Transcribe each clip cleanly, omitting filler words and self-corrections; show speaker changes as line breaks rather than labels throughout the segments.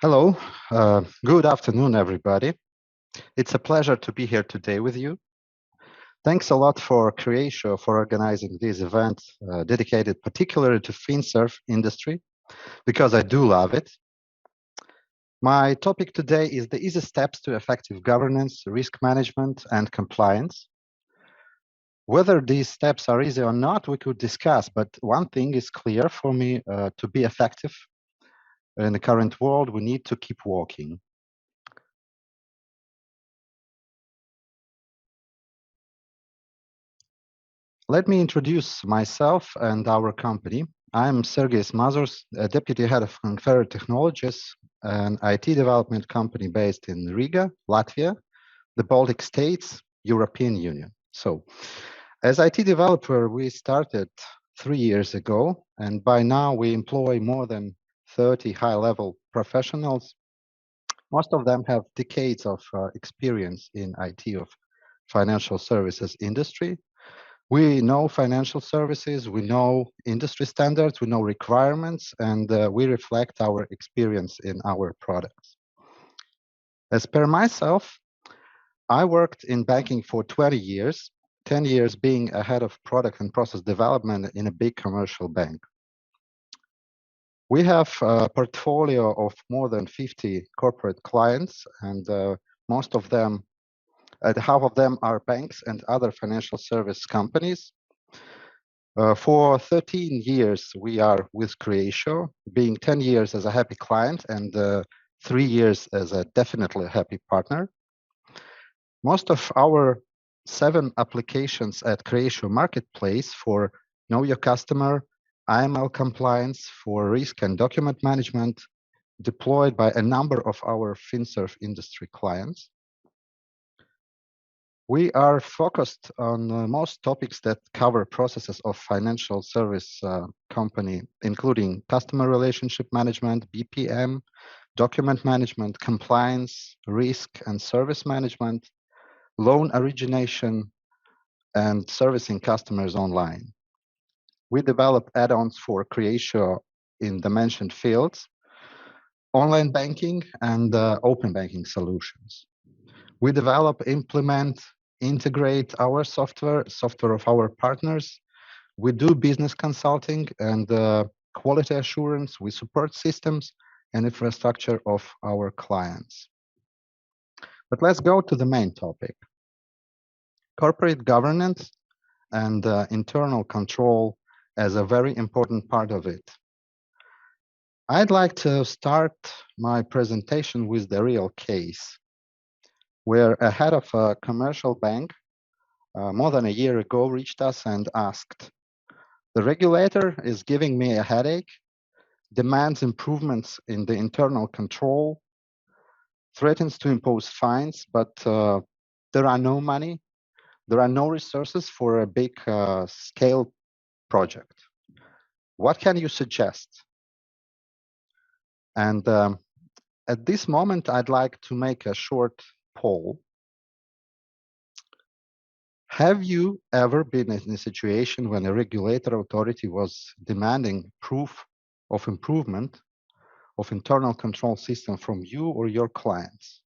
Hello, good afternoon, everybody. It's a pleasure to be here today with you. Thanks a lot for Creatio for organizing this event dedicated particularly to FINSERV industry, because I do love it. My topic today is the easy steps to effective governance, risk management, and compliance. Whether these steps are easy or not, we could discuss, but one thing is clear for me, to be effective in the current world, we need to keep walking. Let me introduce myself and our company. I'm Sergei Smazurs, Deputy Head of FINSERV Technologies, an IT development company based in Riga, Latvia, the Baltic States, European Union. So, as IT developer, we started 3 years ago, and by now we employ more than 30 high-level professionals. Most of them have decades of experience in IT of financial services industry. We know financial services, we know industry standards, we know requirements, and we reflect our experience in our products. As per myself, I worked in banking for 20 years, 10 years being a head of product and process development in a big commercial bank. We have a portfolio of more than 50 corporate clients, and most of them, half of them are banks and other financial service companies. For 13 years, we are with Creatio, being 10 years as a happy client and 3 years as a definitely happy partner. Most of our 7 applications at Creatio Marketplace for Know Your Customer, AML compliance, for risk and document management, deployed by a number of our FINSERV industry clients. We are focused on most topics that cover processes of financial service company, including customer relationship management, BPM, document management, compliance, risk and service management, loan origination, and servicing customers online. We develop add-ons for Creatio in the mentioned fields, online banking and open banking solutions. We develop, implement, integrate our software of our partners. We do business consulting and quality assurance. We support systems and infrastructure of our clients. But let's go to the main topic. Corporate governance and internal control as a very important part of it. I'd like to start my presentation with the real case, where a head of a commercial bank more than a year ago reached us and asked, "The regulator is giving me a headache, demands improvements in the internal control, threatens to impose fines, but there are no money, there are no resources for a big scale project. What can you suggest?" And at this moment, I'd like to make a short poll. Have you ever been in a situation when a regulator authority was demanding proof of improvement of internal control system from you or your clients?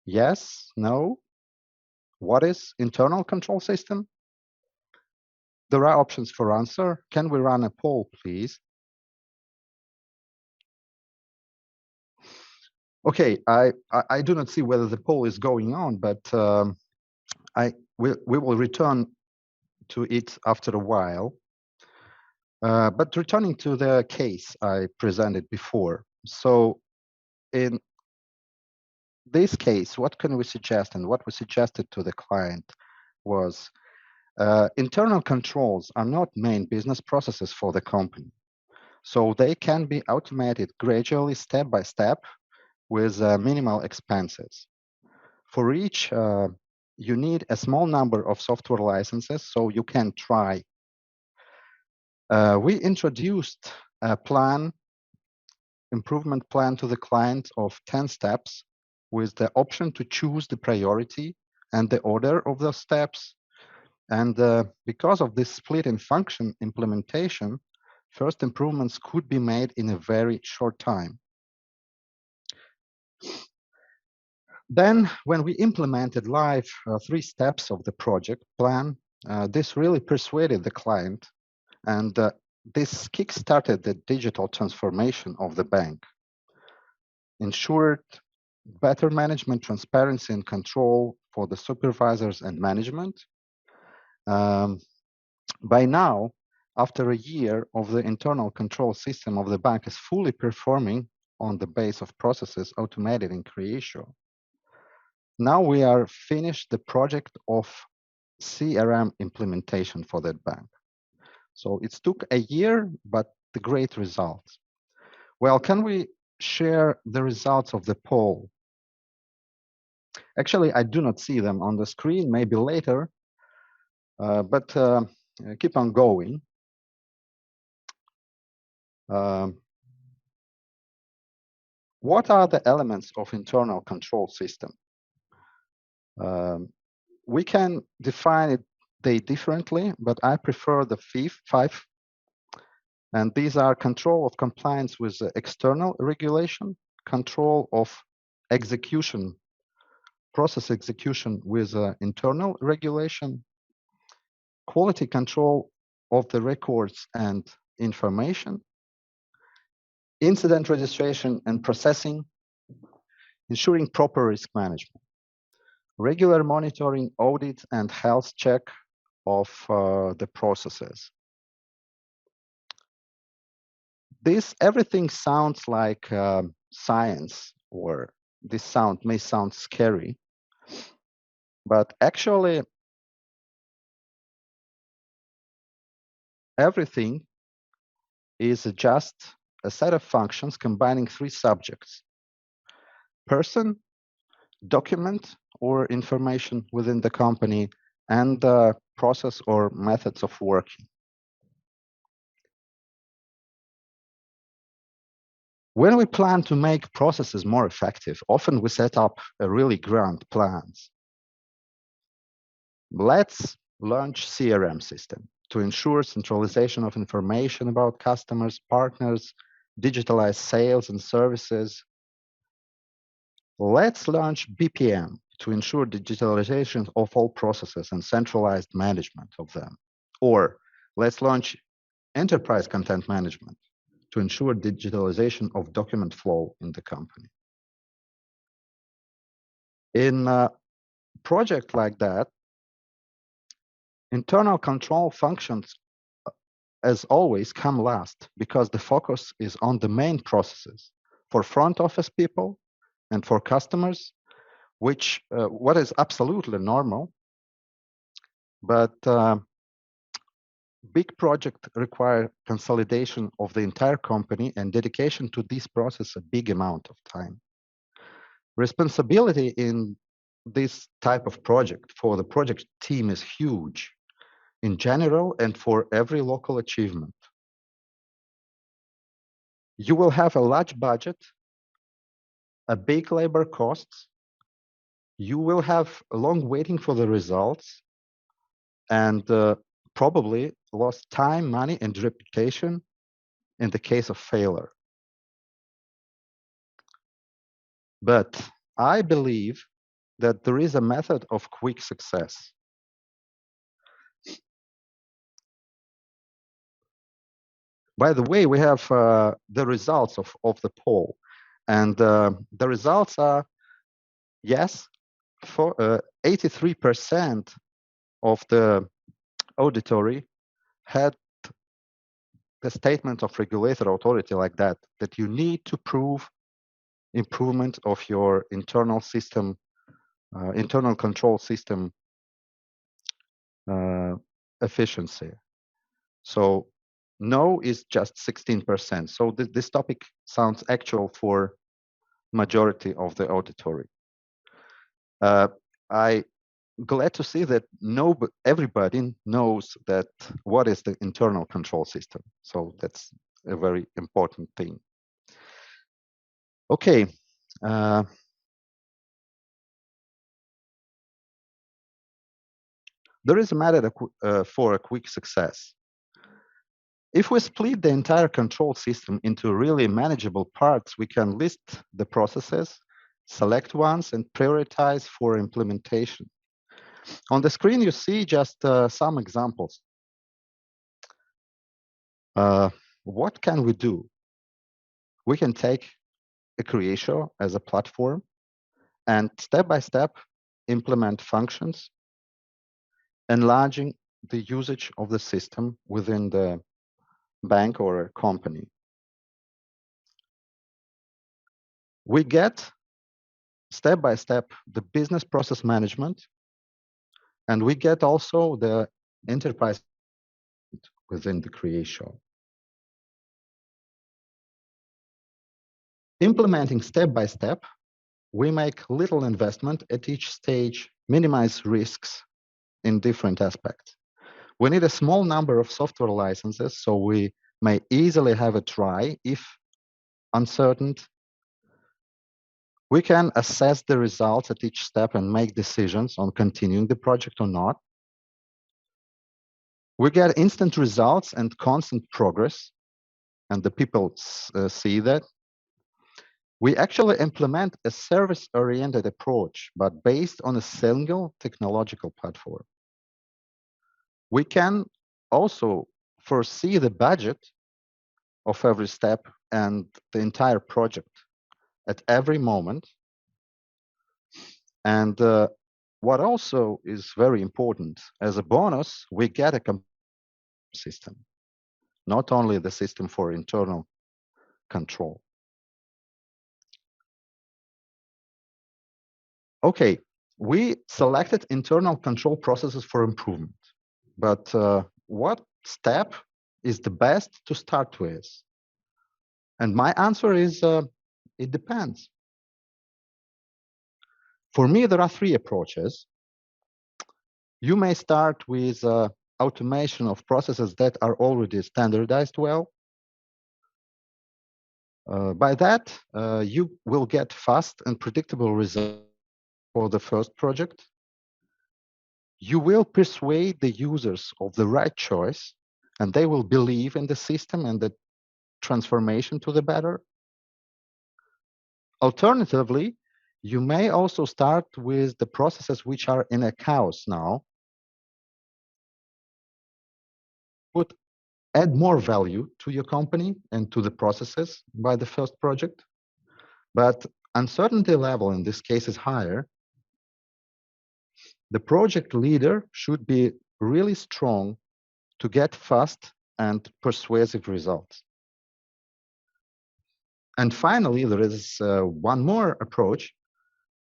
Yes? No? What is internal control system? There are options for answer. Can we run a poll, please? Okay, I do not see whether the poll is going on, but we will return to it after a while. But returning to the case I presented before. So in this case, what can we suggest? And what we suggested to the client was internal controls are not main business processes for the company. So they can be automated gradually, step by step, with minimal expenses. For each, you need a small number of software licenses so you can try. We introduced a improvement plan to the client of 10 steps with the option to choose the priority and the order of those steps. And because of this split in function implementation, first improvements could be made in a very short time. Then, when we implemented live 3 steps of the project plan, this really persuaded the client, and this kick-started the digital transformation of the bank, ensured better management, transparency, and control for the supervisors and management. By now, after a year of the internal control system of the bank is fully performing on the base of processes automated in Creatio. Now we are finished the project of CRM implementation for that bank. So it took a year, but the great results. Well, can we share the results of the poll? Actually, I do not see them on the screen, maybe later, but keep on going. What are the elements of internal control system? We can define it differently, but I prefer the five. And these are control of compliance with external regulation, control of execution, process execution with internal regulation, quality control of the records and information, incident registration and processing, ensuring proper risk management, regular monitoring, audit, and health check of the processes. This everything sounds like science, or this may sound scary, but actually everything is just a set of functions combining 3 subjects: person, document or information within the company, and process or methods of working. When we plan to make processes more effective, often we set up a really grand plans. Let's launch CRM system to ensure centralization of information about customers, partners, digitalize sales and services. Let's launch BPM to ensure digitalization of all processes and centralized management of them. Or let's launch enterprise content management to ensure digitalization of document flow in the company. In a project like that, internal control functions, as always, come last because the focus is on the main processes for front office people and for customers, which what is absolutely normal. But big project require consolidation of the entire company and dedication to this process a big amount of time. Responsibility in this type of project for the project team is huge in general and for every local achievement. You will have a large budget, a big labor costs, you will have a long waiting for the results, and probably lost time, money, and reputation in the case of failure. But I believe that there is a method of quick success. By the way, we have the results of the poll, and the results are, yes, for 83% of the auditory had the statement of regulatory authority like that you need to prove improvement of your internal system, internal control system efficiency. So no is just 16%. So this topic sounds actual for majority of the auditory. I glad to see that everybody knows that what is the internal control system. So that's a very important thing. Okay. There is a method for a quick success. If we split the entire control system into really manageable parts, we can list the processes select ones, and prioritize for implementation. On the screen, you see just some examples. What can we do? We can take a Creatio as a platform and step-by-step implement functions, enlarging the usage of the system within the bank or a company. We get step-by-step the business process management, and we get also the enterprise within the Creatio. Implementing step-by-step, we make little investment at each stage, minimize risks in different aspects. We need a small number of software licenses, so we may easily have a try if uncertain. We can assess the results at each step and make decisions on continuing the project or not. We get instant results and constant progress, and the people see that. We actually implement a service-oriented approach, but based on a single technological platform. We can also foresee the budget of every step and the entire project at every moment. And what also is very important, as a bonus, we get a system, not only the system for internal control. Okay, we selected internal control processes for improvement, but what step is the best to start with? And my answer is, it depends. For me, there are three approaches. You may start with automation of processes that are already standardized well. By that, you will get fast and predictable results for the first project. You will persuade the users of the right choice, and they will believe in the system and the transformation to the better. Alternatively, you may also start with the processes which are in a chaos now, would add more value to your company and to the processes by the first project. But uncertainty level in this case is higher. The project leader should be really strong to get fast and persuasive results. And finally, there is one more approach.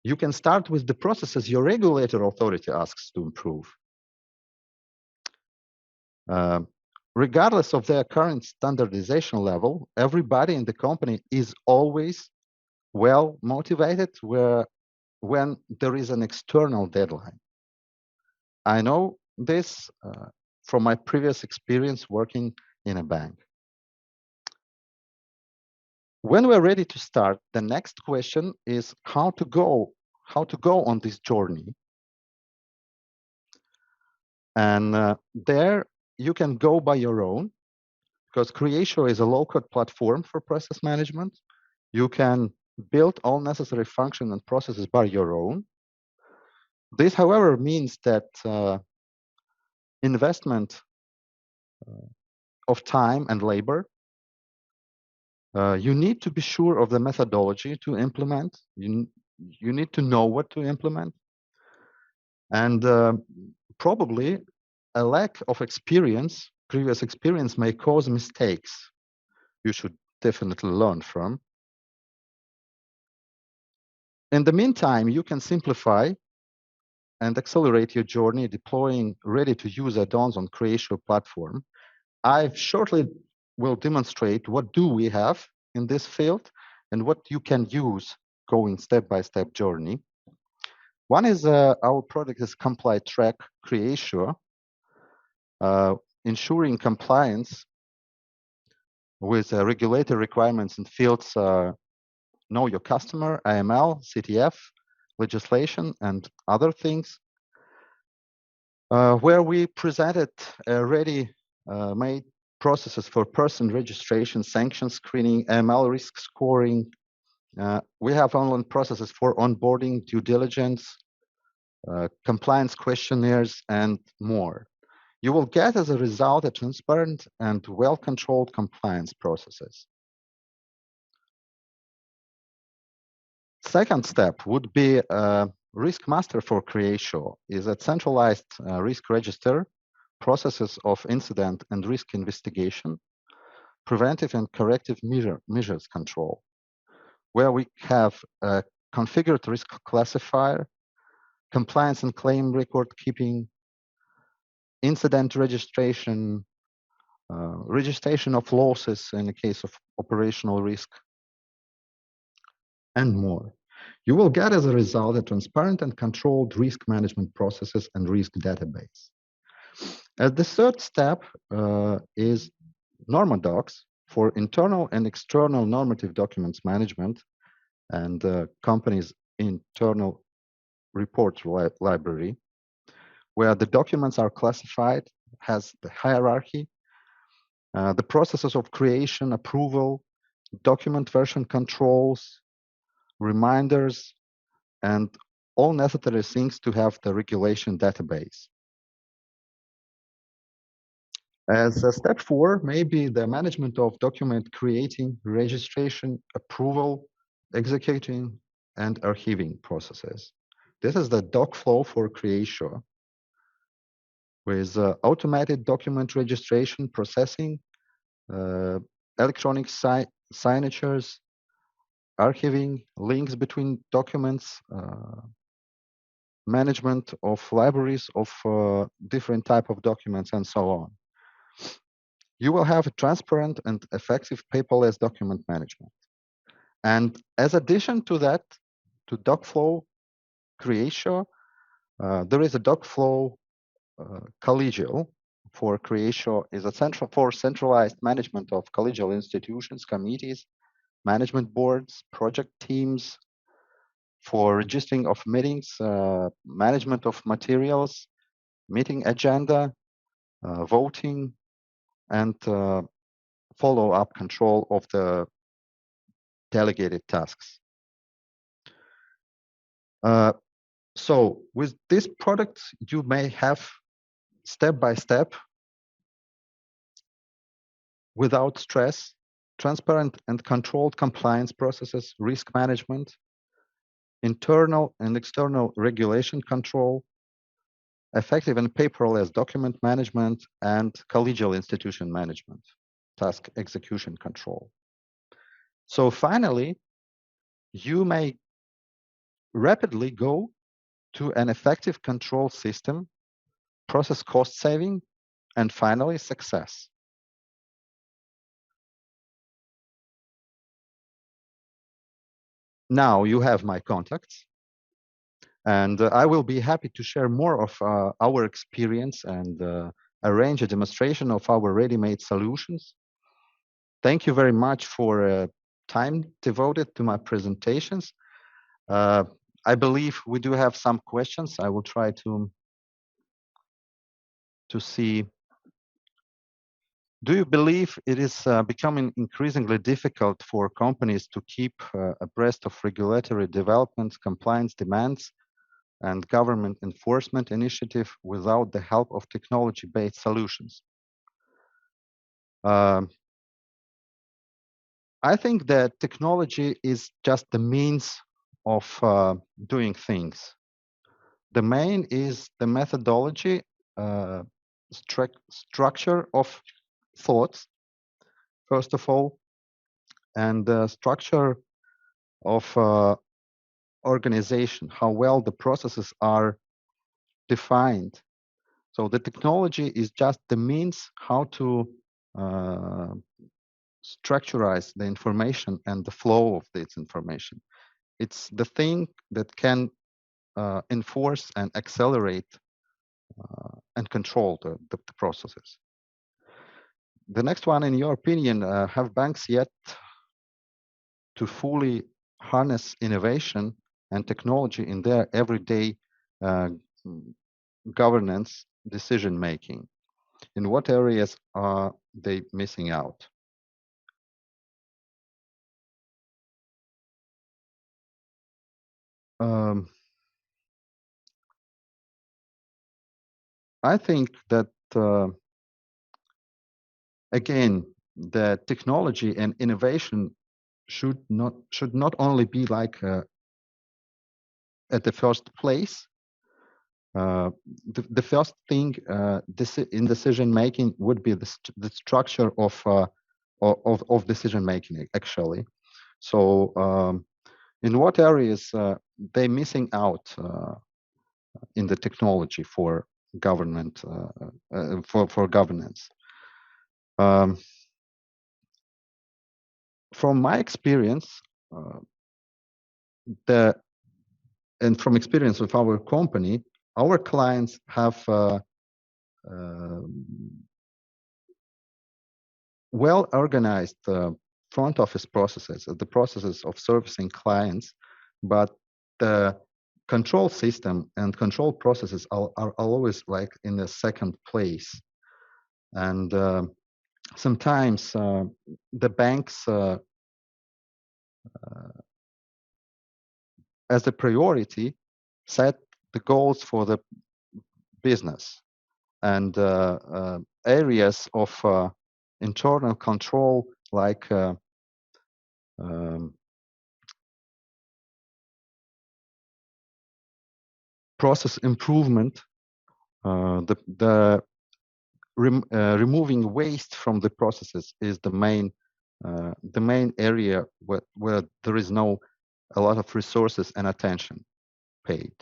You can start with the processes your regulator authority asks to improve. Regardless of their current standardization level, everybody in the company is always well motivated when there is an external deadline. I know this from my previous experience working in a bank. When we're ready to start, the next question is how to go on this journey. And there you can go by your own, because Creatio is a low-code platform for process management. You can build all necessary functions and processes by your own. This, however, means that investment of time and labor. You need to be sure of the methodology to implement. You need to know what to implement. And probably a lack of experience, previous experience, may cause mistakes you should definitely learn from. In the meantime, you can simplify and accelerate your journey deploying ready-to-use add-ons on Creatio platform. I shortly will demonstrate what do we have in this field and what you can use going step-by-step journey. One is our product is Comply Track Creatio, ensuring compliance with regulatory requirements in fields Know Your Customer, AML, CTF, legislation, and other things, where we presented ready-made processes for person registration, sanction screening, AML risk scoring, We have online processes for onboarding, due diligence, compliance questionnaires, and more. You will get as a result a transparent and well-controlled compliance processes. Second step would be Risk Master for Creatio is a centralized risk register, processes of incident and risk investigation, preventive and corrective measures control, where we have a configured risk classifier, compliance and claim record keeping, incident registration, registration of losses in the case of operational risk, and more. You will get as a result a transparent and controlled risk management processes and risk database. The third step is NormaDocs for internal and external normative documents management and company's internal report library, where the documents are classified, has the hierarchy, the processes of creation, approval, document version controls, reminders, and all necessary things to have the regulation database. As a step 4, maybe the management of document creating, registration, approval, executing, and archiving processes. This is the doc flow for Creatio with automated document registration processing, electronic signatures, archiving, links between documents, management of libraries of different type of documents, and so on. You will have a transparent and effective paperless document management. And as addition to that, to DocFlow Creatio, there is a DocFlow collegial for Creatio is a centralized management of collegial institutions, committees, management boards, project teams, for registering of meetings, management of materials, meeting agenda, voting, and follow-up control of the delegated tasks. So with this product, you may have step-by-step, without stress, transparent and controlled compliance processes, risk management, internal and external regulation control, effective and paperless document management, and collegial institution management, task execution control. So finally, you may rapidly go to an effective control system, process cost saving, and finally success. Now you have my contacts, and I will be happy to share more of our experience and arrange a demonstration of our ready-made solutions. Thank you very much for time devoted to my presentations. I believe we do have some questions. I will try to see. Do you believe it is becoming increasingly difficult for companies to keep abreast of regulatory developments, compliance demands, and government enforcement initiative without the help of technology-based solutions? I think that technology is just the means of doing things. The main is the methodology, structure of thoughts, first of all, and the structure of organization, how well the processes are defined. So the technology is just the means how to structurize the information and the flow of this information. It's the thing that can enforce and accelerate and control the processes. The next one, in your opinion, have banks yet to fully harness innovation and technology in their everyday governance decision making? In what areas are they missing out? I think that again, the technology and innovation should not only be like at the first place. The first thing in decision making would be the structure of decision making actually. So in what areas they missing out in the technology for government for governance? From my experience, and from experience with our company, our clients have well-organized front office processes, the processes of servicing clients, but the control system and control processes are always like in the second place. And sometimes the banks as a priority set the goals for the business, and areas of internal control like process improvement, removing waste from the processes is the main area where there is a lot of resources and attention paid.